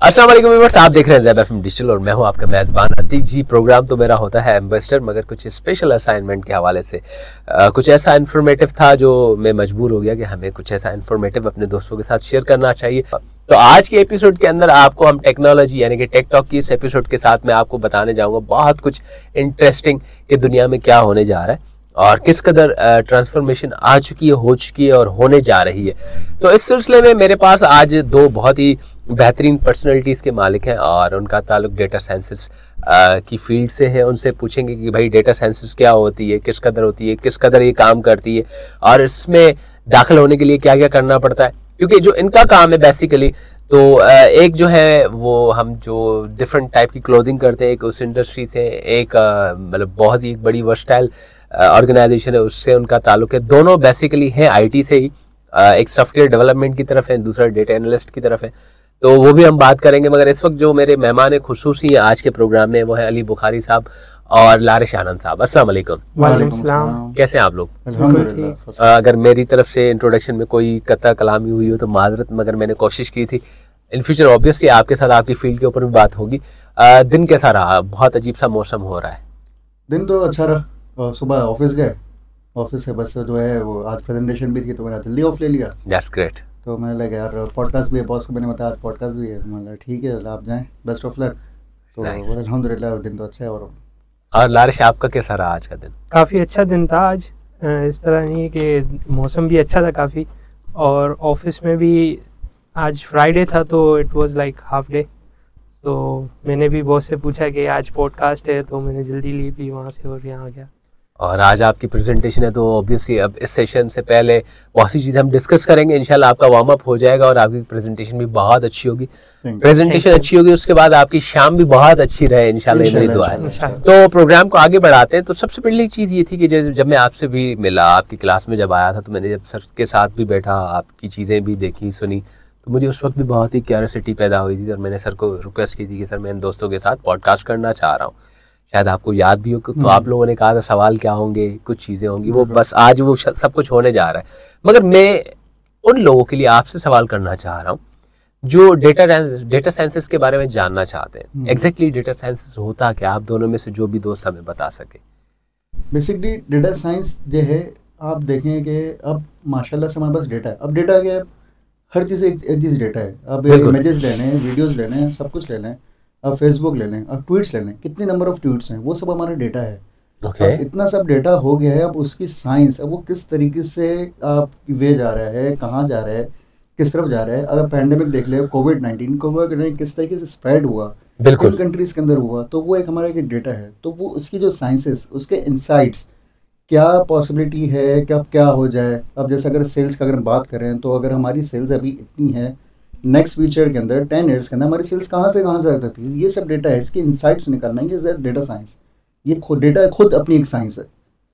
अस्सलाम वालेकुम व्यूअर्स, आप देख रहे हैं ज़ेड एफएम डिजिटल और मैं हूं आपका मेज़बान अतीक जी। प्रोग्राम तो मेरा होता है एम्बेसडर, मगर कुछ स्पेशल असाइनमेंट के हवाले से कुछ ऐसा इन्फॉर्मेटिव था जो मैं मजबूर हो गया कि हमें कुछ ऐसा इन्फॉर्मेटिव अपने दोस्तों के साथ शेयर करना चाहिए। तो आज के एपिसोड के अंदर आपको हम टेक्नोलॉजी यानी कि टेक टॉक की इस एपिसोड के साथ मैं आपको बताने जाऊँगा बहुत कुछ इंटरेस्टिंग कि दुनिया में क्या होने जा रहा है और किस कदर ट्रांसफॉर्मेशन आ चुकी है, हो चुकी है और होने जा रही है। तो इस सिलसिले में मेरे पास आज दो बहुत ही बेहतरीन पर्सनैलिटीज़ के मालिक हैं और उनका ताल्लुक डेटा साइंसेस की फील्ड से है। उनसे पूछेंगे कि भाई डेटा साइंसेस क्या होती है, किस कदर होती है, किस कदर ये काम करती है और इसमें दाखिल होने के लिए क्या क्या करना पड़ता है। क्योंकि जो इनका काम है बेसिकली तो एक जो है वो हम जो डिफरेंट टाइप की क्लोथिंग करते हैं, एक उस इंडस्ट्री से, एक मतलब बहुत ही बड़ी वर्सटाइल ऑर्गेनाइजेशन है उससे उनका ताल्लुक है। दोनों बेसिकली हैं आईटी से ही, एक सॉफ्टवेयर डेवलपमेंट की तरफ है, दूसरा डेटा एनालिस्ट की तरफ है। तो वो भी हम बात करेंगे। मगर इस वक्त जो मेरे मेहमान खुसूसी आज के प्रोग्राम में वो है अली बुखारी साहब और लारिश आनंद साहब। अस्सलाम वालेकुम। वालेकुम सलाम। कैसे हैं आप लोग? अल्हम्दुलिल्लाह। अगर मेरी तरफ से इंट्रोडक्शन में कोई कत्ता कलामी हुई हो तो माजरत, मगर मैंने कोशिश की थी। इन फ्यूचर ऑब्वियसली आपके साथ आपकी फील्ड के ऊपर भी बात होगी। दिन कैसा रहा? बहुत अजीब सा मौसम हो रहा है। दिन तो अच्छा रहा। सुबह ऑफिस गए, ऑफिस से बस जो है वो आज प्रेजेंटेशन भी थी तो मैंने जल्दी ऑफ ले लिया। That's great. तो मैंने लगा यार पॉडकास्ट भी है, बॉस को मैंने बताया आज पॉडकास्ट भी है। मैंने ठीक है आप जाएं, बेस्ट ऑफ लक। तो अल्हम्दुलिल्लाह दिन तो अच्छा है। और लारिश आपका कैसा रहा आज का दिन? काफ़ी अच्छा दिन था आज। इस तरह नहीं कि मौसम भी अच्छा था काफ़ी, और ऑफिस में भी आज फ्राइडे था तो it was like half day. तो मैंने भी बॉस से पूछा कि आज पॉडकास्ट है तो मैंने जल्दी लीव ली वहाँ से और यहाँ आ गया। और आज आपकी प्रेजेंटेशन है तो ऑब्वियसली अब इस सेशन से पहले बहुत सी चीज़ें हम डिस्कस करेंगे। इंशाल्लाह आपका वार्म अप हो जाएगा और आपकी प्रेजेंटेशन भी बहुत अच्छी होगी। प्रेजेंटेशन अच्छी होगी, उसके बाद आपकी शाम भी बहुत अच्छी रहे इंशाल्लाह, ये मेरी दुआ है। तो प्रोग्राम को आगे बढ़ाते हैं। तो सबसे पहली चीज़ ये थी कि जब मैं आपसे भी मिला, आपकी क्लास में जब आया था तो मैंने जब सर के साथ भी बैठा, आपकी चीज़ें भी देखी सुनी, तो मुझे उस वक्त भी बहुत ही क्यूरियोसिटी पैदा हुई थी और मैंने सर को रिक्वेस्ट की थी कि सर मैं इन दोस्तों के साथ पॉडकास्ट करना चाह रहा हूँ। शायद आपको याद भी हो तो आप लोगों ने कहा था सवाल क्या होंगे, कुछ चीज़ें होंगी, वो बस आज वो सब कुछ होने जा रहा है। मगर मैं उन लोगों के लिए आपसे सवाल करना चाह रहा हूँ जो डेटा साइंसेस के बारे में जानना चाहते हैं। एग्जैक्टली डेटा साइंसेस होता क्या? आप दोनों में से जो भी दोस्त हमें बता सके। बेसिकली डेटा साइंस जो है, आप देखें कि अब माशाल्लाह से हमारे पास डेटा है। अब डेटा क्या है, हर चीज़ एक चीज़ डेटा है। अब इमेजेस लेने हैं, वीडियोस लेने हैं, सब कुछ लेना है। अब फेसबुक ले लें, अब ट्वीट्स ले लें, कितने नंबर ऑफ ट्वीट्स हैं, वो सब हमारा डेटा है। अब इतना सब डेटा हो गया है, अब उसकी साइंस, अब वो किस तरीके से आप वे जा रहा है, कहाँ जा रहा है, किस तरफ जा रहा है। अगर पैंडेमिक देख ले, कोविड-19 किस तरीके से स्प्रेड हुआ, किन कंट्रीज़ के अंदर हुआ, तो वो एक हमारा एक डेटा है। तो वो उसकी जो साइंसेस, उसके इंसाइट्स, क्या पॉसिबिलिटी है, क्या हो जाए। अब जैसे अगर सेल्स का अगर हम बात करें तो अगर हमारी सेल्स अभी इतनी है, नेक्स्ट फ्यूचर के अंदर 10 ईयर्स के अंदर हमारी सेल्स कहाँ से कहाँ जा सकती है, ये सब डेटा है। इसके इंसाइट्स निकालना है, डेटा साइंस। ये खुद डेटा खुद अपनी एक साइंस है।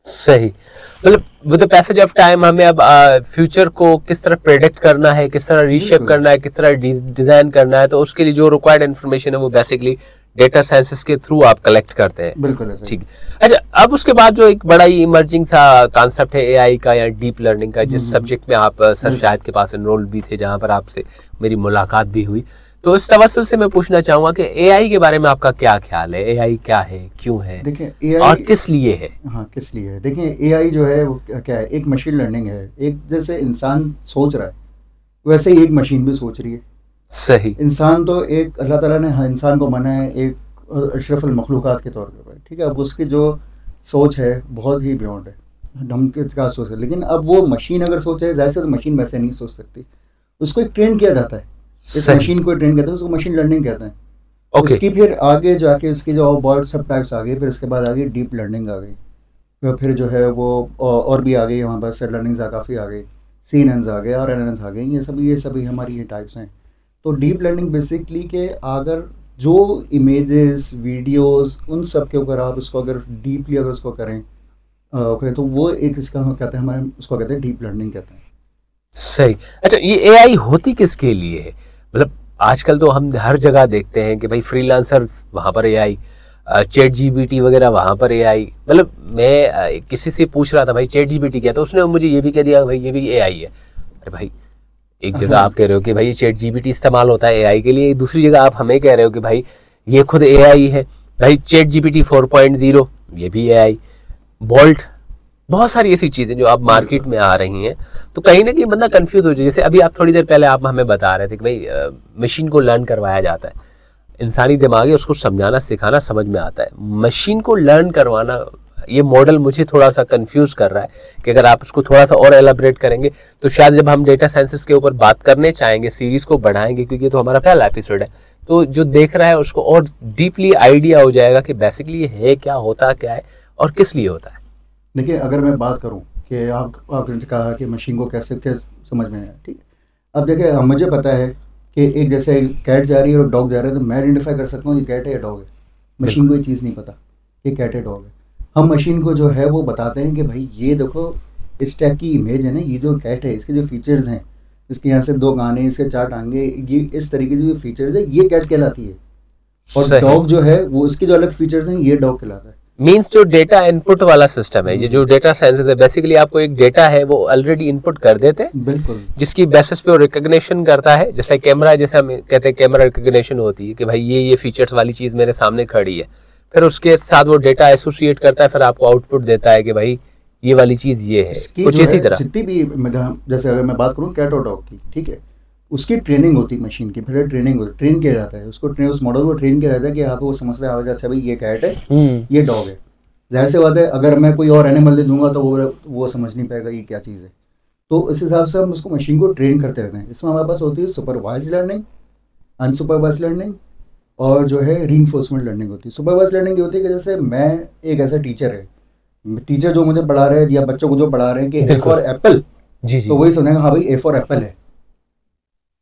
सही। मतलब with the passage of time हमें अब फ्यूचर को किस तरह प्रेडिक्ट करना है, किस तरह रीशेप करना है, किस तरह डिजाइन करना है, तो उसके लिए जो रिक्वायर्ड इन्फॉर्मेशन है वो बेसिकली डेटा साइंसेस के थ्रू आप कलेक्ट करते हैं। बिल्कुल ठीक है। अच्छा, अब उसके बाद जो एक बड़ा ही इमर्जिंग सा कॉन्सेप्ट है एआई का या डीप लर्निंग का, जिस सब्जेक्ट में आप सर शायद के पास एनरोल भी थे, जहां पर आपसे मेरी मुलाकात भी हुई। तो इस तवस्सुल से मैं पूछना चाहूंगा कि एआई के बारे में आपका क्या ख्याल है? एआई क्या है, क्यों है, देखिए एआई और किस लिए है? हाँ, किस लिए है। देखिए एआई जो है वो क्या है, एक मशीन लर्निंग है। एक जैसे इंसान सोच रहा है वैसे ही एक मशीन भी सोच रही है। सही। इंसान तो एक अल्लाह ताला ने इंसान को माना है एक अशरफुल मखलूक़ात के तौर पर, ठीक है। अब उसकी जो सोच है बहुत ही बियॉन्ड है, हम क्या सोच है। लेकिन अब वो मशीन अगर सोचे, जाहिर से तो मशीन वैसे नहीं सोच सकती। उसको एक ट्रेन किया जाता है, इस मशीन को ट्रेन कहते हैं, उसको मशीन लर्निंग कहते हैं। उसकी फिर आगे जाके उसकी जो और सब टाइप्स आ गई, फिर उसके बाद आ गई डीप लर्निंग आ गई, फिर जो है वो और भी आ गई, वहाँ पर सेट लर्निंग काफ़ी आ गई, CNN आ गए और NNS आ गई। ये सभी हमारी ये टाइप्स हैं। तो डीप लर्निंग बेसिकली के अगर जो इमेजेस, वीडियोस, उन सब के ऊपर आप उसको अगर डीपली अगर उसको करें तो वो एक इसका कहते हैं, हमारे उसको कहते हैं डीप लर्निंग कहते हैं। सही। अच्छा, ये एआई होती किसके लिए है? मतलब आजकल तो हम हर जगह देखते हैं कि भाई फ्रीलांसर वहाँ पर एआई, चैट जीपीटी वगैरह वहाँ पर एआई। मतलब मैं किसी से पूछ रहा था भाई चैट जीपीटी क्या, तो उसने मुझे ये भी कह दिया भाई ये भी एआई है। अरे भाई एक जगह आप कह रहे हो कि भाई चैट जीपीटी इस्तेमाल होता है एआई के लिए, दूसरी जगह आप हमें कह रहे हो कि भाई ये खुद एआई है। भाई चैट जीपीटी 4.0 ये भी एआई, बोल्ट, बहुत सारी ऐसी चीजें जो अब मार्केट में आ रही हैं। तो कहीं ना कहीं बंदा कंफ्यूज हो जाए। जैसे अभी आप थोड़ी देर पहले आप हमें बता रहे थे कि भाई मशीन को लर्न करवाया जाता है, इंसानी दिमाग है उसको समझाना सिखाना समझ में आता है, मशीन को लर्न करवाना, ये मॉडल मुझे थोड़ा सा कंफ्यूज कर रहा है कि अगर आप उसको थोड़ा सा और एलाबरेट करेंगे तो शायद जब हम डेटा साइंसेस के ऊपर बात करने चाहेंगे, सीरीज को बढ़ाएंगे, क्योंकि ये तो हमारा पहला एपिसोड है, तो जो देख रहा है उसको और डीपली आइडिया हो जाएगा कि बेसिकली ये है क्या, होता क्या है और किस लिए होता है। देखिए, अगर मैं बात करूं कि आपने कहा कि मशीन को कैसे समझ में आया, ठीक। अब देखिए, मुझे पता है कि एक जैसे कैट जा रही है और डॉग जा रहा है, तो मैं आइडेंटिफाई कर सकता हूँ कि कैट है या डॉग है। मशीन को ये चीज़ नहीं पता कि कैट है डॉग है। हम मशीन को जो है वो बताते हैं कि भाई ये देखो, इस टाइप की इमेज है ना, ये जो कैट है इसके जो फीचर्स हैं, इसके यहाँ से 2 कान हैं, इसके 4 टांगे, ये इस तरीके से जो फीचर्स है ये कैट कहलाती है। और डॉग जो है वो इसके जो अलग फीचर्स हैं ये डॉग कहलाता है। मीन्स जो डेटा इनपुट वाला सिस्टम है, ये जो डेटा साइंसेस है, बेसिकली आपको एक डेटा है वो ऑलरेडी इनपुट कर देते हैं, बिल्कुल, जिसकी बेसिस पे वो रिकग्निशन करता है। जैसे कैमरा, जैसे हम कहते हैं कैमरा रिकग्निशन होती है कि भाई ये फीचर्स वाली चीज मेरे सामने खड़ी है, फिर उसके साथ वो डेटा एसोसिएट करता है, फिर आपको आउटपुट देता है कि भाई ये वाली चीज ये है। कुछ इसी तरह जितनी भी, जैसे अगर मैं बात करूँ कैट और डॉग की, ठीक है, उसकी ट्रेनिंग होती है मशीन की, फिर ट्रेनिंग होती, ट्रेन किया जाता है उसको, उस मॉडल को ट्रेन किया जाता है कि आपको वो समझता है अच्छा भाई ये कैट है, ये डॉग है। जाहिर सी बात है, अगर मैं कोई और एनिमल दे दूंगा तो वो समझ नहीं पाएगा ये क्या चीज़ है। तो इस हिसाब से हम उसको मशीन को ट्रेन करते रहते हैं। इसमें हमारे पास होती है सुपरवाइज लर्निंग, अनसुपरवाइज लर्निंग और जो है रीइंफोर्समेंट लर्निंग होती है। सुपरवाइज लर्निंग ये होती है कि जैसे मैं एक ऐसा टीचर है, टीचर जो मुझे पढ़ा रहे हैं या बच्चों को जो पढ़ा रहे हैं कि ए फॉर एप्पल, तो वही सुनेगा हाँ भाई ए फॉर एप्पल है,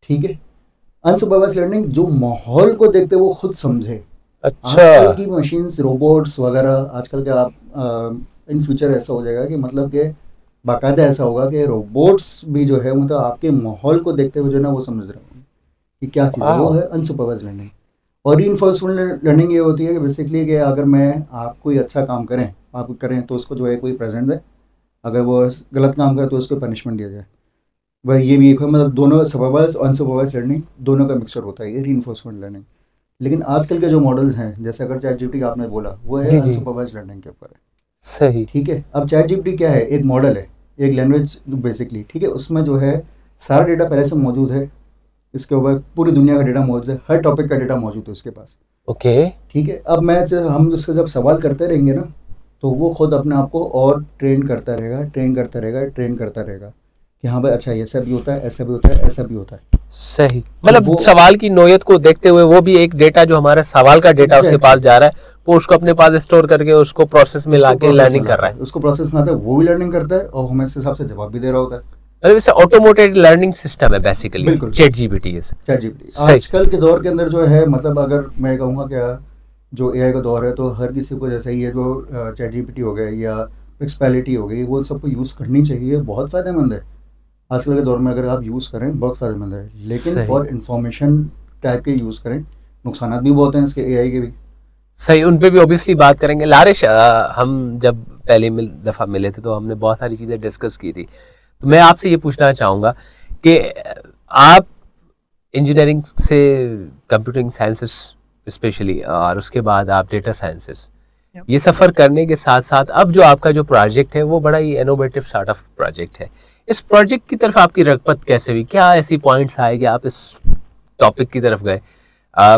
ठीक है। अनसुपरवाइज लर्निंग जो माहौल को देखते वो खुद समझे। अच्छा, आजकल की मशीन्स, रोबोट्स वगैरह, आजकल के आप इन फ्यूचर ऐसा हो जाएगा कि मतलब कि बाकायदा ऐसा होगा कि रोबोट्स भी जो है मतलब आपके माहौल को देखते हुए जो ना वो समझ रहे होंगे कि क्या चीज़ है, वो है अनसुपरवाइज लर्निंग। और रीइंफोर्समेंट लर्निंग ये होती है कि बेसिकली कि अगर मैं आप कोई अच्छा काम करें, आप करें तो उसको जो है कोई प्रेजेंट दे, अगर वो गलत काम करे तो उसको पनिशमेंट दिया जाए। वह ये भी एक मतलब दोनों सुपरवाइज और अनसुपरवाइज लर्निंग दोनों का मिक्सचर होता है ये रीइंफोर्समेंट लर्निंग। लेकिन आजकल के जो मॉडल्स हैं, जैसे अगर चैट जीपीटी आपने बोला, वो है अनसुपरवाइज लर्निंग के ऊपर है। सही, ठीक है। अब चैट जीपीटी क्या है, एक मॉडल है, एक लैंग्वेज बेसिकली, ठीक है। उसमें जो है सारा डेटा पहले से मौजूद है, इसके ऊपर पूरी दुनिया का डेटा मौजूद है, हर टॉपिक का डेटा मौजूद है उसके पास। ओके, ठीक है। अब हम उसके जब सवाल करते रहेंगे ना, तो वो खुद अपने आप को और ट्रेन करता रहेगा कि हाँ भाई अच्छा ऐसा भी होता है, ऐसा भी होता है, ऐसा भी होता है। सही, मतलब सवाल की नोयत को देखते हुए वो भी एक डेटा जो हमारा सवाल का डेटा उसके पास जा रहा है, वो उसको अपने पास स्टोर करके उसको प्रोसेस में लाके लर्निंग कर रहा है। उसको प्रोसेस में आता है, वो भी लर्निंग करता है और हमें इस हिसाब से जवाब भी दे रहा होता है। मतलब इससे ऑटोमेटेड लर्निंग सिस्टम है बेसिकली चैट जीपीटी। आजकल के दौर के अंदर जो है, मतलब अगर मैं कहूँगा क्या, जो एआई का दौर है, तो हर किसी को जैसे ये जो चैट जीपीटी हो गया या एक्सपेलिटी हो गई, वो सबको यूज़ करनी चाहिए, बहुत फ़ायदेमंद है। आजकल के दौर में अगर आप यूज़ करें बहुत फ़ायदेमंद है, लेकिन फॉर इंफॉर्मेशन टाइप के यूज़ करें। नुकसान भी बहुत हैं इसके, एआई के भी। सही, उन पे भी ऑब्वियसली बात करेंगे। लारिश, हम जब पहली दफ़ा मिले थे तो हमने बहुत सारी चीज़ें डिस्कस की थी। तो मैं आपसे ये पूछना चाहूँगा कि आप इंजीनियरिंग से कंप्यूटिंग साइंसेस स्पेशली, और उसके बाद आप डेटा साइंसेस, ये सफ़र करने के साथ साथ अब जो आपका जो प्रोजेक्ट है वो बड़ा ही इनोवेटिव स्टार्टअप प्रोजेक्ट है। इस प्रोजेक्ट की तरफ आपकी रगबत कैसे हुई? क्या ऐसी पॉइंट्स आए कि आप इस टॉपिक की तरफ गए?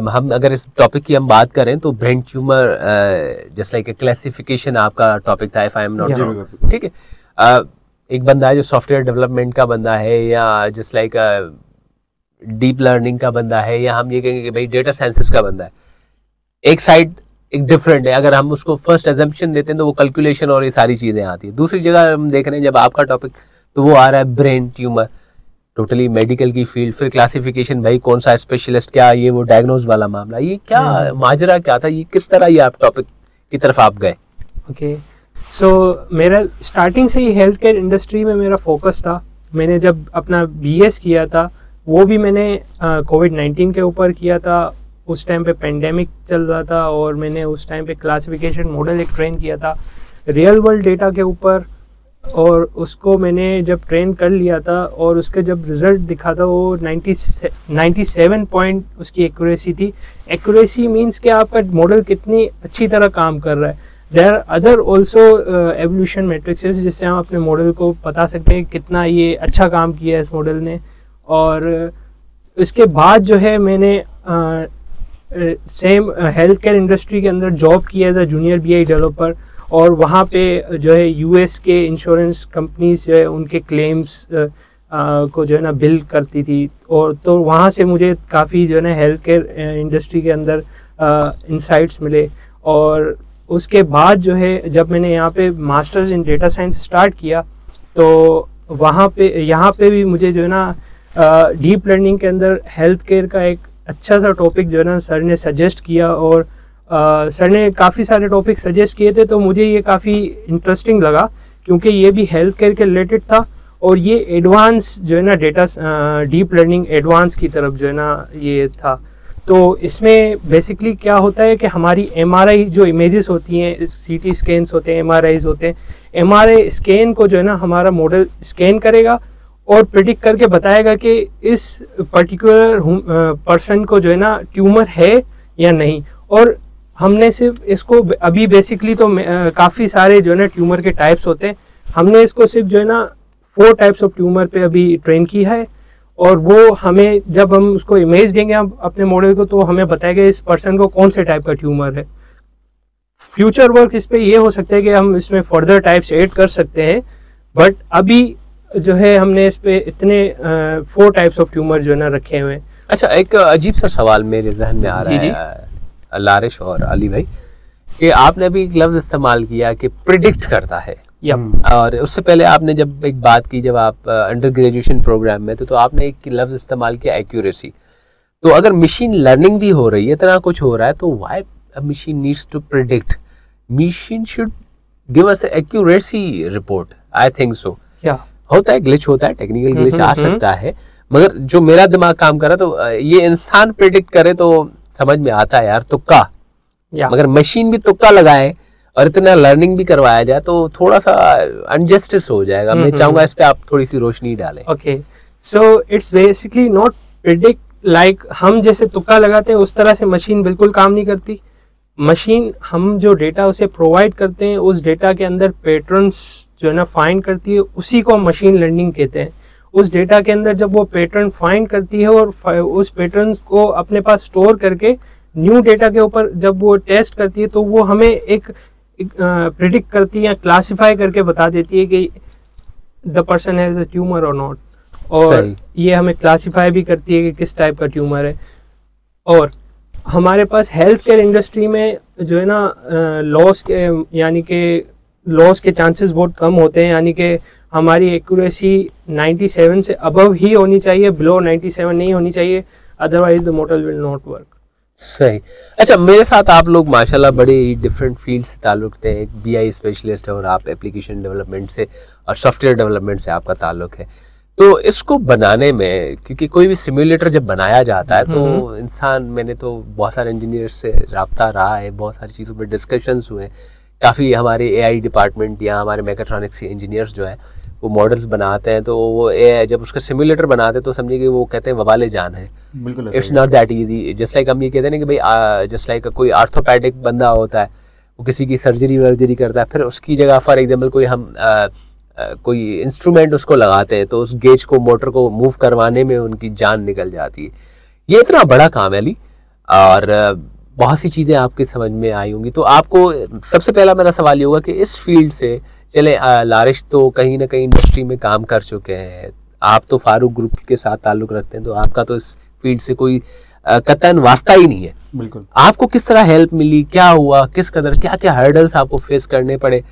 हम अगर इस टॉपिक की हम बात करें तो brain tumour just like classification आपका टॉपिक था, if I am not wrong, ठीक है। एक बंदा है जो सॉफ्टवेयर डेवलपमेंट का बंदा है, या जस्ट लाइक डीप लर्निंग का बंदा है, या हम ये कहेंगे कि भाई डेटा साइंसेस का बंदा है। एक साइड एक डिफरेंट है, अगर हम उसको फर्स्ट एजम्पशन देते हैं तो वो कैलकुलेशन और ये सारी चीज़ें आती है। दूसरी जगह हम देख रहे हैं जब आपका टॉपिक, तो वो आ रहा है ब्रेन ट्यूमर, टोटली मेडिकल की फील्ड, फिर क्लासिफिकेशन, भाई कौन सा स्पेशलिस्ट, क्या ये वो डायग्नोज वाला मामला, ये क्या माजरा क्या था, ये किस तरह ये आप टॉपिक की तरफ आप गए? ओके, सो मेरा स्टार्टिंग से ही हेल्थ केयर इंडस्ट्री में मेरा फोकस था। मैंने जब अपना बीएस किया था वो भी मैंने कोविड-19 के ऊपर किया था। उस टाइम पे पेंडेमिक चल रहा था और मैंने उस टाइम पे क्लासिफिकेशन मॉडल एक ट्रेन किया था रियल वर्ल्ड डेटा के ऊपर, और उसको मैंने जब ट्रेन कर लिया था और उसका जब रिज़ल्ट दिखा था वो 97 पॉइंट उसकी एक्यूरेसी थी। एक्यूरेसी मीन्स कि आपका मॉडल कितनी अच्छी तरह काम कर रहा है। There are other also evaluation matrices जिससे हम अपने मॉडल को बता सकते हैं कितना ये अच्छा काम किया है इस मॉडल ने। और इसके बाद जो है मैंने सेम हेल्थ केयर इंडस्ट्री के अंदर जॉब किया as a junior BI developer, और वहाँ पे जो है US के इंश्योरेंस कंपनीज जो है उनके क्लेम्स को जो है ना बिल करती थी। और तो वहाँ से मुझे काफ़ी जो है ना हेल्थ केयर इंडस्ट्री के अंदर इंसाइट्स मिले। और उसके बाद जो है जब मैंने यहाँ पे masters in data science start किया तो यहाँ पे भी मुझे जो है ना डीप लर्निंग के अंदर हेल्थ केयर का एक अच्छा सा टॉपिक जो है ना सर ने सजेस्ट किया। और सर ने काफ़ी सारे टॉपिक सजेस्ट किए थे तो मुझे ये काफ़ी इंटरेस्टिंग लगा क्योंकि ये भी हेल्थ केयर के रिलेटेड था और ये एडवांस जो है ना डेटा डीप लर्निंग एडवांस की तरफ जो है ना ये था। तो इसमें बेसिकली क्या होता है कि हमारी MRI जो इमेजेस होती हैं, CT स्कैन्स होते हैं, MRIs होते हैं, MRI स्कैन को जो है ना हमारा मॉडल स्कैन करेगा और प्रिडिक्ट करके बताएगा कि इस पर्टिकुलर पर्सन को जो है ना ट्यूमर है या नहीं। और हमने सिर्फ इसको अभी बेसिकली तो काफ़ी सारे जो है ना ट्यूमर के टाइप्स होते हैं, हमने इसको सिर्फ जो है ना 4 टाइप्स ऑफ ट्यूमर पे अभी ट्रेन किया है। और वो हमें जब हम उसको इमेज देंगे अपने मॉडल को तो हमें बताएगा इस पर्सन को कौन से टाइप का ट्यूमर है। फ्यूचर वर्क इस पे ये हो सकता है कि हम इसमें फर्दर टाइप्स ऐड कर सकते हैं, बट अभी जो है हमने इस पे इतने 4 टाइप्स ऑफ ट्यूमर जो है ना रखे हुए हैं। अच्छा, एक अजीब सा सवाल मेरे जहन में आ रहा है लारिश और अली भाई कि आपने अभी एक लफ्ज इस्तेमाल किया कि प्रिडिक्ट करता है। और उससे पहले आपने जब एक बात की, जब आप अंडर ग्रेजुएशन प्रोग्राम में थे तो आपने एक लफ्ज इस्तेमाल किया एक्यूरेसी। तो अगर मशीन लर्निंग भी हो रही है, इतना कुछ हो रहा है, तो why a machine needs to predict? Machine should give us accuracy report, I think so. होता है ग्लिच, होता है टेक्निकल ग्लिच आ सकता है, मगर जो मेरा दिमाग काम कर रहा है तो ये इंसान प्रिडिक्ट करे तो समझ में आता है यार, तुक्का। मगर मशीन भी तुक्का लगाए और इतना लर्निंग भी करवाया जाए तो थोड़ा सा अनजस्टिस हो जाएगा। मैं चाहूंगा इस पे आप थोड़ी सी रोशनी डालें। Okay, so it's basically not predict like हम जैसे तुक्का लगाते हैं उस तरह से मशीन बिल्कुल काम नहीं करती। मशीन हम जो डेटा उसे प्रोवाइड करते हैं उस डेटा के अंदर पैटर्न्स जो है ना फाइंड करती है, उसी को हम मशीन लर्निंग कहते हैं। उस डेटा के अंदर जब वो पैटर्न फाइंड करती है और उस पैटर्न्स को अपने पास स्टोर करके न्यू डेटा के ऊपर जब वो टेस्ट करती है तो वो हमें एक प्रिडिक्ट करती है या क्लासिफाई करके बता देती है कि the person has a tumour और नॉट। और ये हमें क्लासिफाई भी करती है कि किस टाइप का ट्यूमर है। और हमारे पास हेल्थ केयर इंडस्ट्री में जो है ना लॉस के चांसेस बहुत कम होते हैं, यानी कि हमारी एक्यूरेसी 97 से अबव ही होनी चाहिए, बिलो 97 नहीं होनी चाहिए, otherwise the model will not work. सही। अच्छा, मेरे साथ आप लोग माशाल्लाह बड़े डिफरेंट फील्ड से ताल्लुक थे। एक BI स्पेशलिस्ट है और आप एप्लीकेशन डेवलपमेंट से और सॉफ्टवेयर डेवलपमेंट से आपका ताल्लुक है। तो इसको बनाने में, क्योंकि कोई भी सिम्युलेटर जब बनाया जाता है तो इंसान, मैंने तो बहुत सारे इंजीनियर से रब्ता रहा है, बहुत सारी चीज़ों पर डिस्कशंस हुए, काफ़ी हमारे AI डिपार्टमेंट या हमारे मैकेट्रॉनिक्स के इंजीनियर्स जो है वो मॉडल्स बनाते हैं, तो वो जब उसका सिम्युलेटर बनाते हैं तो समझिए कि वो कहते हैं वबाले जान है। बिल्कुल, it's not that easy. Just like हम ये कहते हैं ना कि भाई जस्ट लाइक कोई आर्थोपैडिक बंदा होता है, वो किसी की सर्जरी करता है, फिर उसकी जगह फॉर एग्जाम्पल कोई हम कोई इंस्ट्रूमेंट उसको लगाते हैं तो उस गेज को, मोटर को मूव करवाने में उनकी जान निकल जाती है। ये इतना बड़ा काम है अली, और बहुत सी चीज़ें आपकी समझ में आई होंगी। तो आपको सबसे पहला मेरा सवाल ये होगा कि इस फील्ड से चले, लारिश तो कहीं ना कहीं इंडस्ट्री में काम कर चुके हैं, आप तो फारूक ग्रुप के साथ ताल्लुक़ रखते हैं, तो आपका तो इस फील्ड से कोई कतन वास्ता ही नहीं है। बिल्कुल। आपको किस तरह हेल्प मिली, क्या हुआ, किस कदर क्या क्या हर्डल्स आपको फेस करने पड़े,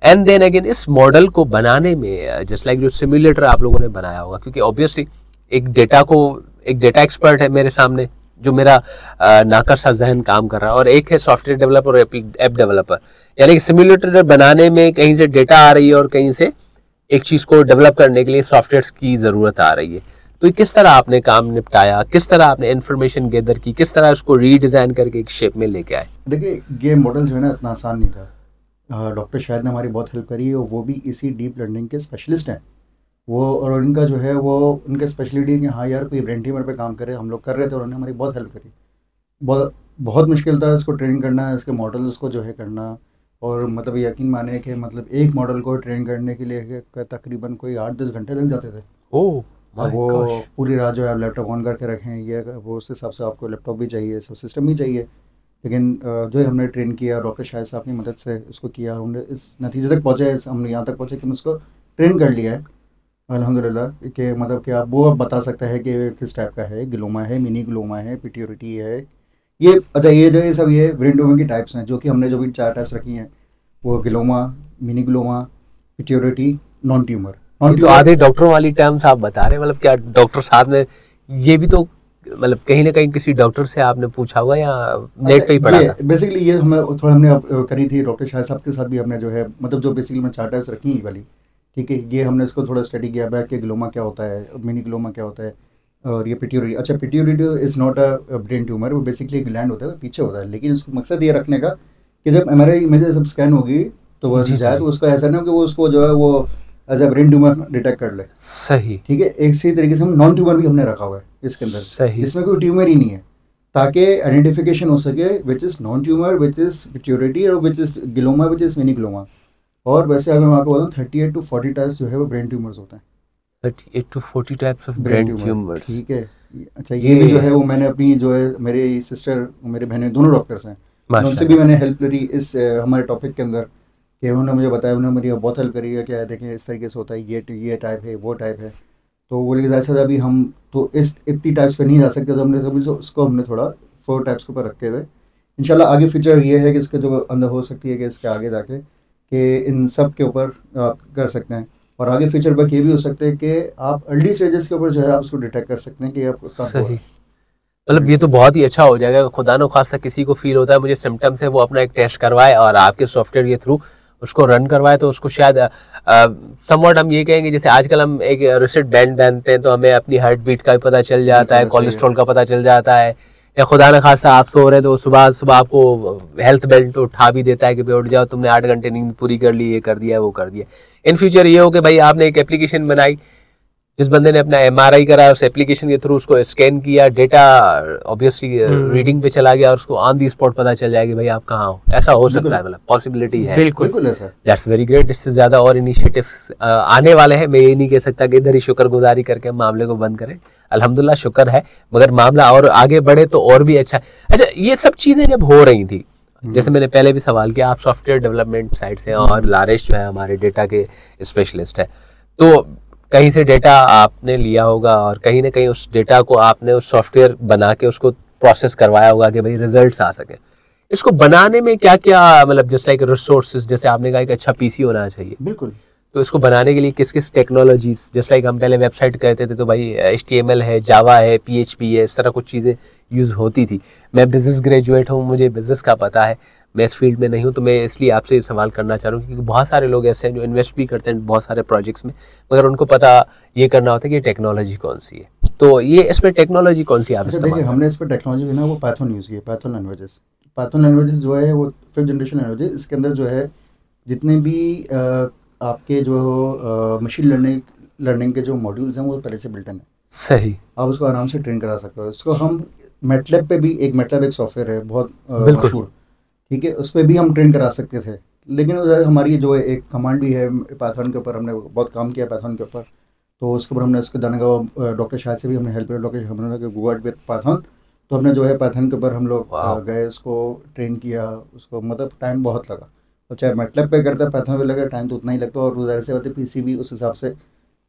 एंड देन अगेन इस मॉडल को बनाने में, जस्ट लाइक जो सिम्युलेटर आप लोगों ने बनाया होगा, क्योंकि ऑब्वियसली एक डेटा एक्सपर्ट है मेरे सामने जो मेरा नाकर सा जहन काम कर रहा है, और एक है सॉफ्टवेयर डेवलपर और ऐप डेवलपर, यानी कि सिम्युलेटर बनाने में कहीं से डेटा आ रही है और कहीं से एक चीज़ को डेवलप करने के लिए सॉफ्टवेयर की ज़रूरत आ रही है। तो किस तरह आपने काम निपटाया, किस तरह आपने इन्फॉर्मेशन गैदर की, किस तरह उसको रीडिज़ाइन करके एक शेप में लेके आए? देखिए, गेम मॉडल जो है ना इतना आसान नहीं था। डॉक्टर शाहिद ने हमारी बहुत हेल्प करी है, और वो भी इसी डीप लर्निंग के स्पेशलिस्ट हैं वो। और उनका जो है वो उनका स्पेशलिटी कि हाँ यार कोई ब्रेन ट्यूमर पे काम करे, हम लोग कर रहे थे, उन्होंने हमारी बहुत हेल्प करी। बहुत बहुत मुश्किल था इसको ट्रेन करना, इसके मॉडल्स को जो है करना। और मतलब यकीन माने कि मतलब एक मॉडल को ट्रेन करने के लिए तकरीबन कोई 8-10 घंटे लग जाते थे। ओह अब माय वो गॉश। पूरी रात जो है आप लैपटॉप ऑन करके रखें, ये वो उस हिसाब से आपको लैपटॉप भी चाहिए, सब सिस्टम भी चाहिए। लेकिन जो है हमने ट्रेन किया, डॉक्टर शाहिद साहब की मदद से उसको किया, हमने इस नतीजे तक पहुँचे, हमने यहाँ तक पहुँचे कि हमने उसको ट्रेन कर लिया है अल्हम्दुलिल्लाह। कि मतलब कि आप वो अब बता सकता है कि किस टाइप का है, ग्लोमा है, मिनी ग्लोमा है, पिट्यूरिटी है। ये अच्छा ये जो ये सब ये ब्रेन ट्यूमर की टाइप्स हैं, जो कि हमने जो भी 4 टाइप्स रखी हैं, वो ग्लोमा, मिनी ग्लोमा, पिट्यूरिटी, नॉन ट्यूमर। नॉन ये तो ट्यूमर आधे डॉक्टरों वाली टर्म्स आप बता रहे हैं, मतलब क्या डॉक्टर साहब ने ये भी तो मतलब कहीं ना कहीं किसी डॉक्टर से आपने पूछा होगा या नेट पे ही पढ़ा ये था? बेसिकली ये हमें थोड़ा हमने करी थी डॉक्टर शाहिद साहब के साथ भी, हमने जो है मतलब जो बेसिकली मैं 4 टाइप्स रखी हैं वाली, ठीक है, ये हमने इसको थोड़ा स्टडी किया बैक कि ग्लोमा क्या होता है, मिनी ग्लोमा क्या होता है, और ये पिट्यूरिटी। अच्छा pituitary is not a brain tumour, वो बेसिकली ग्लैंड होता है, वो पीछे होता है। लेकिन इसको मकसद ये रखने का कि जब एमआरआई इमेजेस सब स्कैन होगी तो वो जी शायद जी, उसको ऐसा नहीं हो कि वो उसको जो है वो as a brain tumour detect कर ले। सही ठीक है, एक सही तरीके से हम नॉन ट्यूमर भी हमने रखा हुआ है इसके अंदर, सही। जिसमें कोई ट्यूमर ही नहीं है, ताकि आइडेंटिफिकेशन हो सके which is non tumour, which is pituitary, और which is glioma, which is mini glioma. और वैसे अगर मैं आपको बताऊँ 38 to 40 टाइप्स जो है वो ब्रेन ट्यूमर्स होते हैं। 38 to 40 types of brain brain tumour, tumours. ठीक है। अच्छा ये भी जो है वो मैंने अपनी जो है मेरी सिस्टर, मेरी बहनें दोनों डॉक्टर्स हैं, मैं उनसे भी माशाल्लाह। मैंने हेल्प करी इस हमारे टॉपिक के अंदर, कि उन्होंने मुझे बताया, उन्होंने मेरी बहुत हेल्प करी है। क्या है देखें इस तरीके से होता है, ये टाइप है, वो टाइप है। तो वो लेकिन ऐसा अभी हम तो इस इतनी टाइप्स पे नहीं जा सकते, तो हमने कभी उसको हमने थोड़ा 4 टाइप्स के ऊपर रखे हुए। इंशाल्लाह आगे फ्यूचर ये है कि इसके जो अंदर हो सकती है कि इसके आगे जाके कि इन सब के ऊपर आप कर सकते हैं। और आगे फ्यूचर पर ये भी हो सकता है कि आप अर्ली स्टेजेस के ऊपर जो है आप उसको डिटेक्ट कर सकते हैं कि आप कब हो रहा सही, है। मतलब ये तो बहुत ही अच्छा हो जाएगा। खुदा न खास्ता किसी को फील होता है मुझे सिम्टम्स है, वो अपना एक टेस्ट करवाए और आपके सॉफ्टवेयर के थ्रू उसको रन करवाए, तो उसको शायद समवॉट हम ये कहेंगे जैसे आजकल हम एक रिसिट बैंड पहनते हैं तो हमें अपनी हार्ट बीट का भी पता चल जाता है, बिल्कुल सही है। कोलेस्ट्रॉल का पता चल जाता है, या खुदा न खास्ता आप सो रहे हैं तो सुबह सुबह आपको हेल्थ बेल्ट उठा भी देता है कि भाई उठ जाओ, तुमने 8 घंटे नींद पूरी कर ली, ये कर दिया वो कर दिया। इन फ्यूचर ये हो कि भाई आपने एक एप्लीकेशन बनाई, जिस बंदे ने अपना एमआरआई करा उस एप्लीकेशन के थ्रू उसको स्कैन किया, डेटा ऑब्वियसली रीडिंग पे चला गया और उसको ऑन दी स्पॉट पता चल जाएगा भाई आप कहाँ हो। ऐसा हो सकता बिल्कुल है, मतलब पॉसिबिलिटी है। बिल्कुल। बिल्कुल है सर। That's very great. इससे ज्यादा और इनिशिएटिव्स आने वाले हैं। मैं ये नहीं कह सकता कि इधर ही शुक्रगुजारी करके हम मामले को बंद करें, अल्हम्दुलिल्लाह शुक्र है, मगर मामला और आगे बढ़े तो और भी अच्छा है। अच्छा ये सब चीजें जब हो रही थी, जैसे मैंने पहले भी सवाल किया, आप सॉफ्टवेयर डेवलपमेंट साइड से हैं और लारेश जो है हमारे डेटा के स्पेशलिस्ट है, तो कहीं से डेटा आपने लिया होगा और कहीं ना कहीं उस डेटा को आपने उस सॉफ्टवेयर बना के उसको प्रोसेस करवाया होगा कि भाई रिजल्ट्स आ सके। इसको बनाने में क्या क्या मतलब जस्ट लाइक रिसोर्सेज, जैसे आपने कहा एक अच्छा पीसी होना चाहिए, बिल्कुल तो इसको बनाने के लिए किस किस टेक्नोलॉजीज, जस्ट लाइक हम पहले वेबसाइट कहते थे तो भाई HTML है, जावा है, PHP है, इस तरह कुछ चीज़ें यूज़ होती थी। मैं बिज़नेस ग्रेजुएट हूँ, मुझे बिज़नेस का पता है, मैं इस फील्ड में नहीं हूँ, तो मैं इसलिए आपसे ये सवाल करना चाह रहा हूँ क्योंकि बहुत सारे लोग ऐसे हैं जो इन्वेस्ट भी करते हैं बहुत सारे प्रोजेक्ट्स में, मगर उनको पता ये करना होता है कि टेक्नोलॉजी कौन सी है। तो ये इसमें टेक्नोलॉजी कौन सी आप अच्छा इस्तेमाल देखिए, करते हमने इस पर टेक्नोलॉजी भी ना वो पाइथन यूज़ की है, पाइथन लैंग्वेजेस। पाइथन लैंग्वेजेस जो है वो 5th जनरेशन लैंग्वेज है। इसके अंदर जो है जितने भी आपके जो मशीन लर्निंग के जो मॉड्यूल्स हैं वो पहले से बिल्ट इन है। सही, आप उसको आराम से ट्रेन करा सकते हो। इसको हम मैटलैब पे भी, एक मैटलैब एक सॉफ्टवेयर है बहुत बिल्कुल। मशहूर, ठीक है, उस पर भी हम ट्रेन करा सकते थे। लेकिन हमारी जो एक कमांड भी है पाइथन के ऊपर, हमने बहुत काम किया पाइथन के ऊपर, तो उसके ऊपर हमने इसको जाने का डॉक्टर शाहिद से भी हमने हेल्प किया, डॉक्टर हमने गूगल विद पाइथन, तो हमने जो है पाइथन के ऊपर हम लोग वाह। गए, उसको ट्रेन किया, उसको मतलब टाइम बहुत लगा। तो चाहे मैटलैब पे करता है, पाइथन पे लगा टाइम तो उतना ही लगता है। और ज़ाहिर सी बात है पीसी भी उस हिसाब से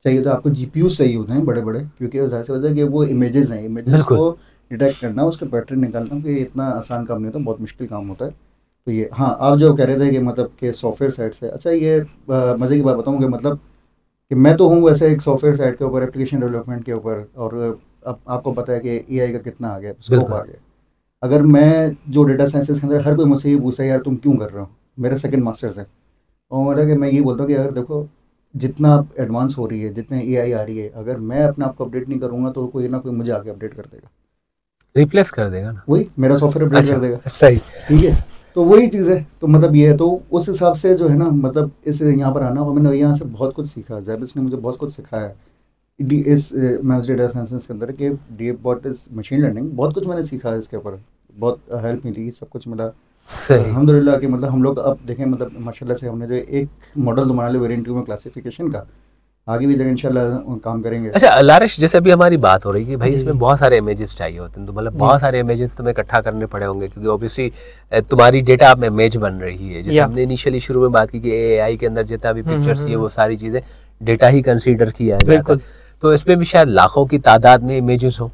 चाहिए, तो आपको जीपीयू चाहिए होते हैं बड़े बड़े, क्योंकि ज़ाहिर सी बात है कि वो इमेजेस हैं, इमेजेस बिल्कुल। को डिटेक्ट करना, उसके पैटर्न निकालना, कि इतना आसान काम नहीं होता, बहुत मुश्किल काम होता है। तो ये हाँ, आप जो कह रहे थे कि मतलब कि सॉफ्टवेयर साइड से, अच्छा ये मज़े की बात बताऊँ कि मतलब कि मैं तो हूँ वैसे एक सॉफ्टवेयर साइड के ऊपर, एप्लीकेशन डेवलपमेंट के ऊपर, और अब आपको पता है कि एआई का कितना आ गया, स्कोप बिल्कुल आ गया। अगर मैं जो डेटा साइंसेस के अंदर हर कोई मुझसे ये पूछता है यार तुम क्यों कर रहे हो, मेरा सेकंड मास्टर्स है, और मतलब कि मैं ये बोलता हूँ कि अगर देखो जितना आप एडवांस हो रही है, जितने एआई आ रही है, अगर मैं अपने आप को अपडेट नहीं करूँगा तो कोई ना कोई मुझे आके अपडेट कर देगा, रिप्लेस कर देगा ना। वही मेरा सॉफ्टवेयर अपडेट कर अच्छा देगा। सही। ठीक है, तो वही चीज़ है। तो मतलब ये है, तो उस हिसाब से जो है ना, मतलब इस यहाँ पर आना, और मैंने यहाँ से बहुत कुछ सीखा। जैबिस ने मुझे बहुत कुछ सिखाया है इस मैथ्स डेटा साइंस के अंदर, कि डी बॉट इस मशीन लर्निंग, बहुत कुछ मैंने सीखा है इसके ऊपर, बहुत हेल्प मिली, सब कुछ मिला अल्हम्दुलिल्लाह। कि मतलब हम लोग अब देखें, मतलब माशाल्लाह से हमने जो एक मॉडल बना लिया वेरिएंट 2 में क्लासिफिकेशन का, आगे भी जगह इंशाल्लाह काम करेंगे। अच्छा लारिश, जैसे अभी हमारी बात हो रही है भाई इसमें बहुत सारे इमेजेस चाहिए होते हैं, तो मतलब बहुत सारे इमेजेस तुम्हें इकट्ठा करने पड़े होंगे, क्योंकि ऑब्वियसली तुम्हारी डेटा आप इमेज बन रही है। जैसे हमने इनिशियली शुरू में बात की कि एआई के अंदर जितना भी पिक्चर्स ये वो सारी चीजें डेटा ही कंसीडर किया जाता है, तो इसमें भी शायद लाखों की तादाद में इमेजेस हो,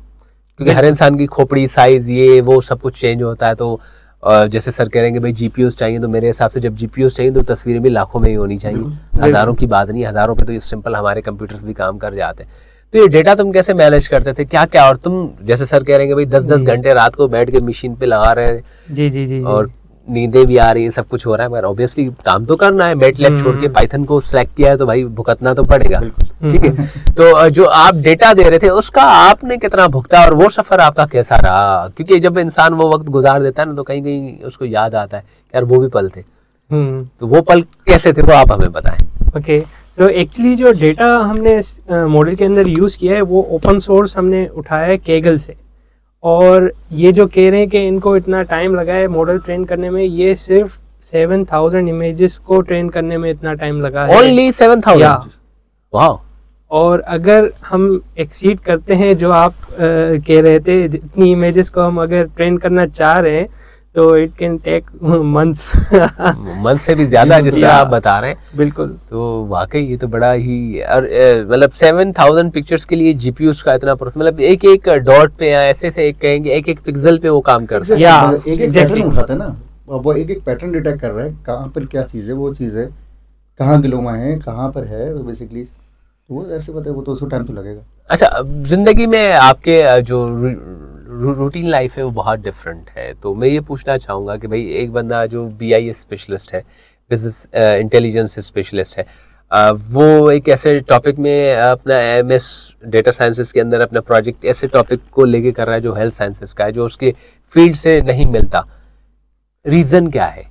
क्योंकि हर इंसान की खोपड़ी साइज ये वो सब कुछ चेंज होता है। तो जैसे सर कह रहे हैं कि भाई जीपीयूज चाहिए, तो मेरे हिसाब से जब जीपीयूज चाहिए तो तस्वीरें भी लाखों में ही होनी चाहिए, हजारों की बात नहीं, हजारों पे तो ये सिंपल हमारे कंप्यूटर्स भी काम कर जाते हैं। तो ये डेटा तुम कैसे मैनेज करते थे, क्या क्या? और तुम जैसे सर कह रहे हैं कि भाई 10-10 घंटे रात को बैठ के मशीन पे लगा रहे हैं, जी और नींदें भी आ रही है, सब कुछ हो रहा है, मगर ऑब्वियसली काम तो करना है। मैटलैब छोड़ के पाइथन को सिलेक्ट किया है तो भाई भुगतना तो पड़ेगा, ठीक है। तो जो आप डेटा दे रहे थे उसका आपने कितना भुगता, और वो सफर आपका कैसा रहा? क्योंकि जब इंसान वो वक्त गुजार देता है ना, तो कहीं कहीं उसको याद आता है यार वो भी पल थे। तो वो पल कैसे थे वो आप हमें बताएं। ओके, तो एक्चुअली जो डेटा हमने इस मॉडल के अंदर यूज़ किया है वो ओपन सोर्स हमने उठाया है केगल से। और ये जो कह रहे हैं कि इनको इतना टाइम लगा है मॉडल ट्रेन करने में, ये सिर्फ 7000 इमेजेस को ट्रेन करने में इतना टाइम लगा है। ओनली 7000? वाह। और अगर हम एक्सीड करते हैं जो आप कह रहे थे, जितनी इमेजेस को हम अगर ट्रेन करना चाह रहे हैं तो it can take months month से भी ज्यादा, जैसे आप बता रहे हैं। बिल्कुल। तो वाकई ये तो बड़ा ही, और मतलब 7000 पिक्चर्स के लिए जीपीयूज का इतना प्रोसेस, मतलब एक एक डॉट पे या ऐसे से एक कहेंगे एक एक पिक्सल पे वो काम करता है, या एक एक पैटर्न उठाता है ना, वो एक एक पैटर्न डिटेक्ट कर रहा है, कहाँ पर क्या चीज़ है, वो चीज़ है कहाँ ग्लोमा है, कहाँ पर है बेसिकली, तो वो ऐसे बताए, वो तो उसको टाइम तो लगेगा। अच्छा, जिंदगी में आपके जो रूटीन लाइफ है वो बहुत डिफरेंट है, तो मैं ये पूछना चाहूँगा कि भाई एक बंदा जो BIS स्पेशलिस्ट है, बिजनेस इंटेलिजेंस स्पेशलिस्ट है, वो एक ऐसे टॉपिक में अपना MS डेटा साइंसेस के अंदर अपना प्रोजेक्ट ऐसे टॉपिक को लेके कर रहा है जो हेल्थ साइंसेस का है, जो उसके फील्ड से नहीं मिलता, रीज़न क्या है?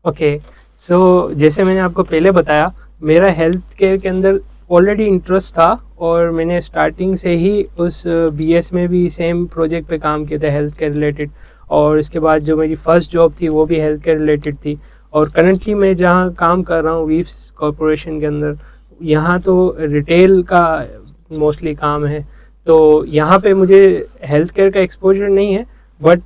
ओके, सो जैसे मैंने आपको पहले बताया, मेरा हेल्थ केयर के अंदर ऑलरेडी इंटरेस्ट था, और मैंने स्टार्टिंग से ही उस BS में भी सेम प्रोजेक्ट पे काम किया था हेल्थ केयर रिलेटेड, और इसके बाद जो मेरी फर्स्ट जॉब थी वो भी हेल्थ केयर रिलेटेड थी। और करंटली मैं जहाँ काम कर रहा हूँ वीप्स कॉरपोरेशन के अंदर, यहाँ तो रिटेल का मोस्टली काम है, तो यहाँ पे मुझे हेल्थ केयर का एक्सपोजर नहीं है, बट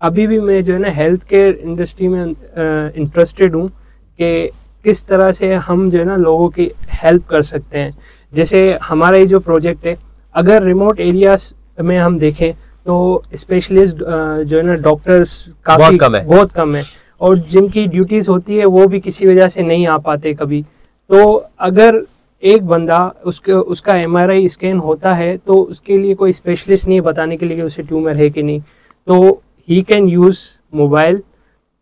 अभी भी मैं जो है ना हेल्थ केयर इंडस्ट्री में इंटरेस्टेड हूँ कि किस तरह से हम जो है ना लोगों की हेल्प कर सकते हैं। जैसे हमारा ये जो प्रोजेक्ट है, अगर रिमोट एरियाज में हम देखें तो स्पेशलिस्ट जो है ना डॉक्टर्स काफ़ी बहुत कम है, और जिनकी ड्यूटीज़ होती है वो भी किसी वजह से नहीं आ पाते कभी। तो अगर एक बंदा उसका MRI स्कैन होता है तो उसके लिए कोई स्पेशलिस्ट नहीं बताने के लिए कि उसे ट्यूमर है कि नहीं, तो ही कैन यूज़ मोबाइल।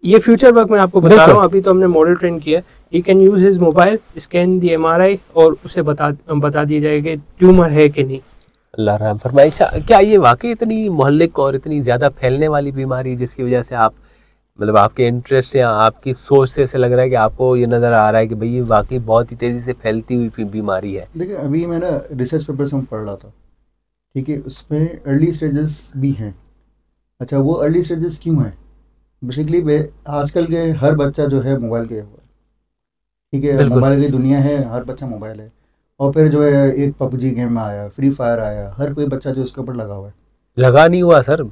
ये फ्यूचर वर्क मैं आपको बता रहा हूँ, अभी तो हमने मॉडल ट्रेन किया है। He can use his mobile, scan the MRI, और उसे बता दिया जाएगा ट्यूमर है कि नहीं। अल्लाह रहम फरमाए। क्या ये वाकई इतनी मोहल्लिक और इतनी ज़्यादा फैलने वाली बीमारी जिसकी वजह से आप, मतलब आपके इंटरेस्ट या आपकी सोच से ऐसे लग रहा है कि आपको ये नज़र आ रहा है कि भाई ये वाकई बहुत ही तेज़ी से फैलती हुई बीमारी है? देखिए, अभी मैं ना रिसर्च पेपर्स हम पढ़ रहा था, ठीक है, उसमें अर्ली स्टेजेस भी हैं। अच्छा, वो अर्ली स्टेजेस क्यों हैं? बेसिकली आजकल के हर बच्चा जो है मोबाइल के हुआ, ठीक है, मोबाइल की दुनिया है, हर बच्चा मोबाइल है। और फिर जो है एक PUBG गेम आया, फ्री फायर आया, हर कोई बच्चा जो इसके ऊपर लगा हुआ है। लगा नहीं हुआ सर,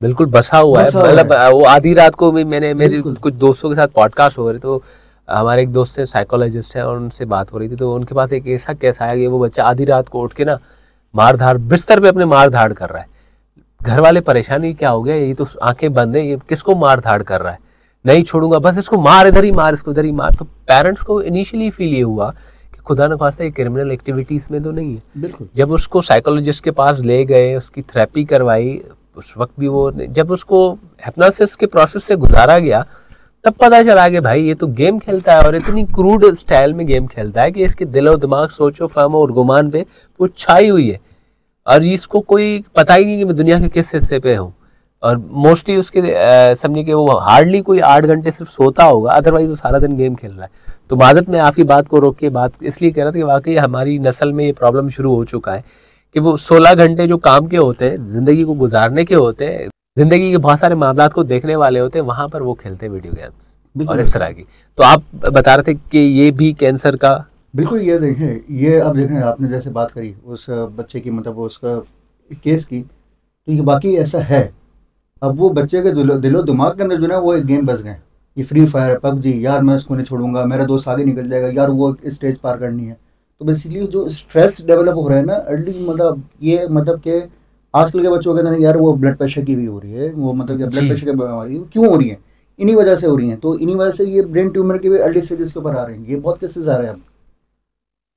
बिल्कुल बसा हुआ है। मतलब वो आधी रात को भी मैंने मेरे कुछ दोस्तों के साथ पॉडकास्ट हो रहे, तो हमारे एक दोस्त है साइकोलॉजिस्ट है, और उनसे बात हो रही थी, तो उनके पास एक ऐसा केस आया कि वो बच्चा आधी रात को उठ के ना मार-धाड़ बिस्तर पे अपने मार-धाड़ कर रहा है। घर वाले परेशानी, क्या हो गया, ये तो आंखें बंद है, ये किसको मार-धाड़ कर रहा है, नहीं छोड़ूंगा, बस इसको मार, इधर ही मार, इसको इधर ही मार। तो पेरेंट्स को इनिशियली फील ये हुआ कि खुदा न खास्ता ये क्रिमिनल एक्टिविटीज में तो नहीं है। बिल्कुल। जब उसको साइकोलॉजिस्ट के पास ले गए, उसकी थेरेपी करवाई, उस वक्त भी वो, जब उसको हिप्नोसिस के प्रोसेस से गुजारा गया, तब पता चला कि भाई ये तो गेम खेलता है, और इतनी क्रूड स्टाइल में गेम खेलता है कि इसके दिलो दिमाग, सोचो फहमो और गुमान पे वो छाई हुई है, और इसको कोई पता ही नहीं कि मैं दुनिया के किस हिस्से पे हूँ। और मोस्टली उसके समझिए कि वो हार्डली कोई 8 घंटे सिर्फ सोता होगा, अदरवाइज वो सारा दिन गेम खेल रहा है। तो मादत मैं आपकी बात को रोक के बात इसलिए कह रहा था कि वाकई हमारी नस्ल में ये प्रॉब्लम शुरू हो चुका है कि वो 16 घंटे जो काम के होते हैं, जिंदगी को गुजारने के होते हैं, जिंदगी के बहुत सारे मामलात को देखने वाले होते हैं, वहां पर वो खेलते हैं वीडियो गेम्स और इस तरह की। तो आप बता रहे थे कि ये भी कैंसर का बिल्कुल, ये देखें, ये अब देखें आपने जैसे बात करी उस बच्चे की, मतलब उसका केस की, तो ये बाकी ऐसा है। अब वो बच्चे के दिलो दिमाग के अंदर जो है वो एक गेम बस गए, ये फ्री फायर, पबजी, यार मैं इसको नहीं छोड़ूंगा, मेरा दोस्त आगे निकल जाएगा, यार वो स्टेज पार करनी है। तो बेसिकली जो स्ट्रेस डेवलप हो रहा है ना अर्ली, मतलब ये मतलब कि आजकल के बच्चों के अंदर यार वो ब्लड प्रेशर की भी हो रही है, वो मतलब कि ब्लड प्रेशर की बीमारी क्यों हो रही है, इन्हीं वजह से हो रही है। तो इन्हीं वजह से ये ब्रेन ट्यूमर के भी अर्ली स्टेजेस के ऊपर आ रहे हैं। ये बहुत केसेस आ रहे हैं अब।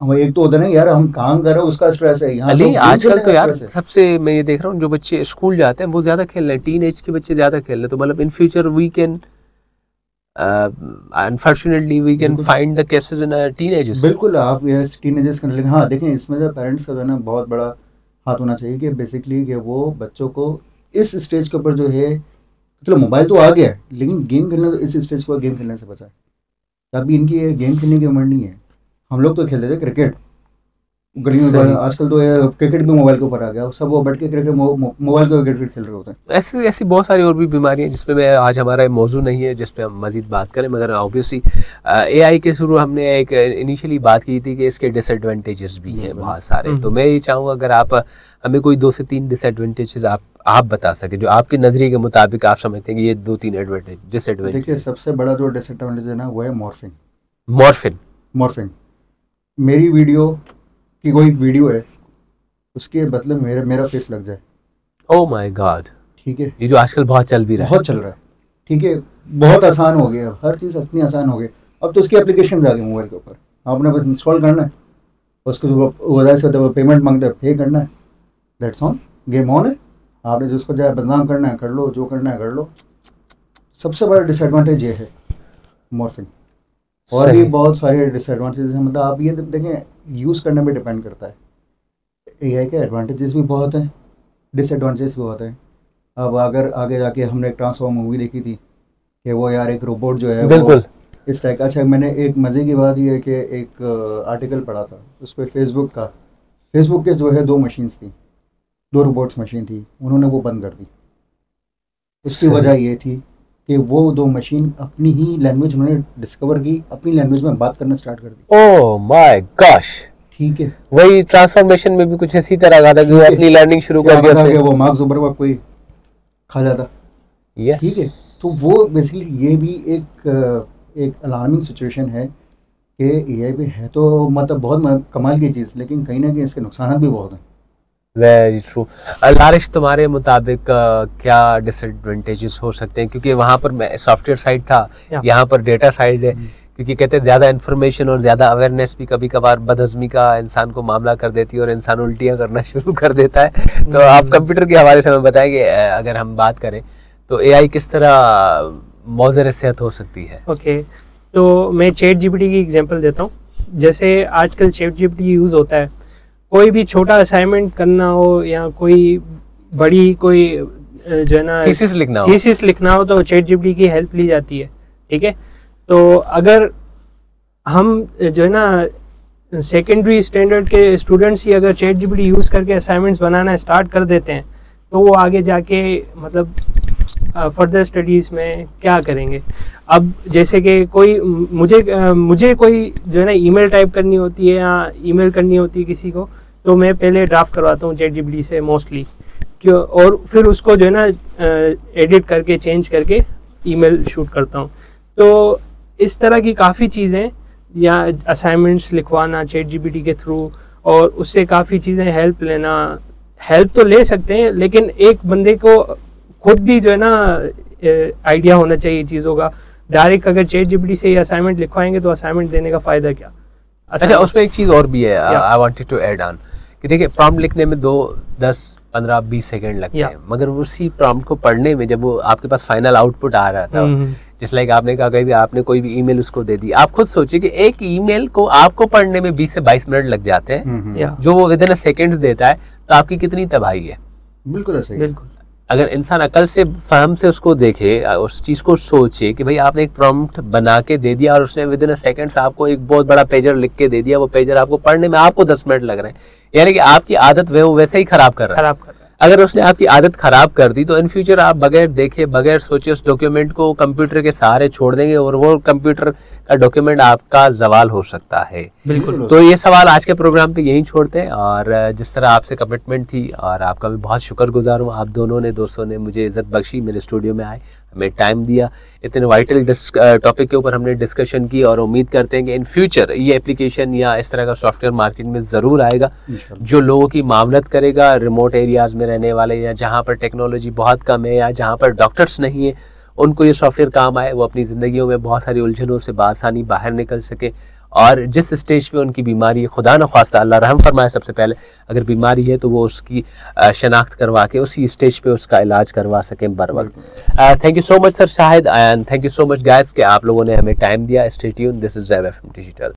हम एक तो होता है ना यार हम काम कर रहे हैं उसका स्ट्रेस है, यहाँ अली तो आजकल तो यार सबसे मैं ये देख रहा हूँ जो बच्चे स्कूल जाते हैं वो ज्यादा खेल रहे हैं, टीन एज के बच्चे ज्यादा खेल रहे हैं। तो मतलब in future we can unfortunately we can find the cases in teenagers. बिल्कुल, आप ये टीनेजर्स का, लेकिन हाँ देखें इसमें जो पेरेंट्स का जो है ना बहुत बड़ा हाथ होना चाहिए कि बेसिकली कि वो बच्चों को इस स्टेज के ऊपर जो है, चलो मोबाइल तो आ गया है लेकिन गेम खेलना, इस स्टेज को गेम खेलने से बचाए। अभी इनकी गेम खेलने की उम्र नहीं है। हम लोग तो खेलते थे क्रिकेट गलियों में, आजकल तो क्रिकेट भी मोबाइल के ऊपर आ गया, सब वो बैठ के क्रिकेट मोबाइल के क्रिकेट खेल रहे होते हैं। ऐसी बहुत सारी और भी बीमारियां जिसपे मैं आज हमारा मौजू नहीं है जिस पे हम मजीद बात करें, मगर ऑब्वियसली एआई के शुरू हमने एक इनिशियली बात की थी कि इसके डिसएडवांटेजेस भी हैं बहुत सारे। तो मैं ये चाहूँगा अगर आप हमें कोई 2 से 3 डिसएडवांटेजेस आप बता सके जो आपके नजरिए के मुताबिक आप समझते हैं कि ये 2-3 एडवांटेज डिसएडवांटेज। देखिए सबसे बड़ा जो डिसएडवांटेज है ना वो है मॉर्फिन। मेरी वीडियो की कोई वीडियो है उसके बदले मेरा फेस लग जाए, ओह माय गॉड, ठीक है, ये जो आजकल बहुत चल भी रहा है, बहुत चल रहा है, ठीक है, बहुत आसान हो गया, हर चीज़ इतनी आसान हो गई। अब तो उसकी एप्लीकेशन आ गई मोबाइल के ऊपर, आपने बस इंस्टॉल करना है, उसको वजह से वो पेमेंट मांगते हैं, पे करना है, दैट्स ऑन, गेम ऑन है। आपने जो उसको चाहे बदनाम करना है कर लो, जो करना है कर लो। सबसे बड़ा डिसएडवांटेज ये है मॉर्फिन। और भी बहुत सारे डिसएडवांटेजेस हैं, मतलब आप ये देखें यूज़ करने पे डिपेंड करता है। एआई के एडवांटेजेस भी बहुत हैं, डिसएडवांटेजेस भी बहुत हैं। अब अगर आगे जाके हमने एक ट्रांसफॉर्म मूवी देखी थी कि वो यार एक रोबोट जो है बिल्कुल इस टाइप का। अच्छा, मैंने एक मज़े की बात ये है कि एक आर्टिकल पढ़ा था उस पर फेसबुक के जो है 2 मशीन्स थी, 2 रोबोट्स मशीन थी, उन्होंने वो बंद कर दी। उसकी वजह ये थी कि वो 2 मशीन अपनी ही लैंग्वेज उन्होंने डिस्कवर की, अपनी लैंग्वेज में बात करना स्टार्ट कर दी। ओह माय गॉश, ठीक है, वही ट्रांसफॉर्मेशन में भी कुछ इसी तरह का था कि वो अपनी लर्निंग शुरू कर दिया था, वो मार्क जुकरबर्ग कोई खा जाता। यस, ठीक है, तो वो बेसिकली ये भी एक अलार्मिंग सिचुएशन है कि एआई भी है तो मतलब बहुत कमाल की चीज़, लेकिन कहीं ना कहीं इसके नुकसान भी बहुत हैं। Very true. लारिश, तुम्हारे मुताबिक क्या डिसएडवांटेजेस हो सकते हैं? क्योंकि वहाँ पर सॉफ्टवेयर साइड था, यहाँ पर डेटा साइड है। क्योंकि कहते हैं ज़्यादा इन्फॉर्मेशन और ज़्यादा अवेयरनेस भी कभी कभार बदहज़मी का इंसान को मामला कर देती है और इंसान उल्टियाँ करना शुरू कर देता है। तो आप कंप्यूटर के हवाले से हमें बताएंगे, अगर हम बात करें तो एआई किस तरह मौज़र सेहत हो सकती है? ओके, तो मैं चैट जीपीटी की एग्जांपल देता हूँ। जैसे आजकल चैट जीपीटी यूज़ होता है, कोई भी छोटा असाइनमेंट करना हो या कोई बड़ी कोई जो है ना थीसिस लिखना हो तो चैट जीपीटी की हेल्प ली जाती है। ठीक है, तो अगर हम जो है ना सेकेंडरी स्टैंडर्ड के स्टूडेंट्स ही अगर चैट जीपीटी यूज़ करके असाइनमेंट्स बनाना स्टार्ट कर देते हैं तो वो आगे जाके मतलब फर्दर स्टडीज़ में क्या करेंगे। अब जैसे कि कोई मुझे कोई जो है ना ईमेल टाइप करनी होती है या ईमेल करनी होती है किसी को, तो मैं पहले ड्राफ्ट करवाता हूँ चैट जीपीटी से मोस्टली, क्यों, और फिर उसको जो है ना एडिट करके चेंज करके ईमेल शूट करता हूँ। तो इस तरह की काफ़ी चीज़ें, या असाइनमेंट्स लिखवाना चैट जीपीटी के थ्रू, और उससे काफ़ी चीज़ें हेल्प तो ले सकते हैं, लेकिन एक बंदे को खुद भी जो है ना आइडिया होना चाहिए चीज़ों का। डायरेक्ट अगर चैट जीपीटी से असाइनमेंट लिखवाएंगे तो असाइनमेंट देने का फ़ायदा क्या? अच्छा, उसमें एक चीज़ और भी है, I wanted to add on कि देखिए प्रॉम्प्ट लिखने में 2, 10, 15, 20 सेकंड लगते हैं, मगर उसी प्रॉम्प्ट को पढ़ने में जब वो आपके पास फाइनल आउटपुट आ रहा था, जिस लाइक आपने कहा कहीं भी आपने कोई भी ईमेल उसको दे दी, आप खुद सोचिए कि एक ईमेल को आपको पढ़ने में 20 से 22 मिनट लग जाते हैं, जो वो विदिन अ सेकंड्स देता है, तो आपकी कितनी तबाही है। बिल्कुल ऐसे ही। बिल्कुल। अगर इंसान अकल से फहम से उसको देखे, उस चीज़ को सोचे कि भाई आपने एक प्रॉम्प्ट बना के दे दिया और उसने विद इन अ सेकेंड्स आपको एक बहुत बड़ा पेजर लिख के दे दिया, वो पेजर आपको पढ़ने में आपको 10 मिनट लग रहे हैं, यानी कि आपकी आदत वो वैसे ही खराब कर रहा है। अगर उसने आपकी आदत खराब कर दी तो इन फ्यूचर आप बगैर देखे बगैर सोचे उस डॉक्यूमेंट को कंप्यूटर के सहारे छोड़ देंगे और वो कंप्यूटर का डॉक्यूमेंट आपका जवाल हो सकता है। बिल्कुल। तो ये सवाल आज के प्रोग्राम पे यहीं छोड़ते हैं, और जिस तरह आपसे कमिटमेंट थी, और आपका भी बहुत शुक्रगुजार हूँ, आप दोनों ने दोस्तों ने मुझे इज्जत बख्शी, मेरे स्टूडियो में आए, हमें टाइम दिया, इतने वाइटल टॉपिक के ऊपर हमने डिस्कशन की, और उम्मीद करते हैं कि इन फ्यूचर ये एप्लीकेशन या इस तरह का सॉफ्टवेयर मार्केट में ज़रूर आएगा जो लोगों की मामलत करेगा, रिमोट एरियाज़ में रहने वाले या जहाँ पर टेक्नोलॉजी बहुत कम है या जहाँ पर डॉक्टर्स नहीं है, उनको ये सॉफ्टवेयर काम आए, वो अपनी ज़िंदगियों में बहुत सारी उलझनों से बासानी बाहर निकल सके, और जिस स्टेज पे उनकी बीमारी है, खुदा न ख्वास्ता अल्लाह रहम फरमाए, सबसे पहले अगर बीमारी है तो वो उसकी शनाख्त करवा के उसी स्टेज पे उसका इलाज करवा सकें बर वक्त। Thank you so much sir Shahid, and thank you so much guys कि आप लोगों ने हमें टाइम दिया। Stay tuned, this is ZEB FM digital.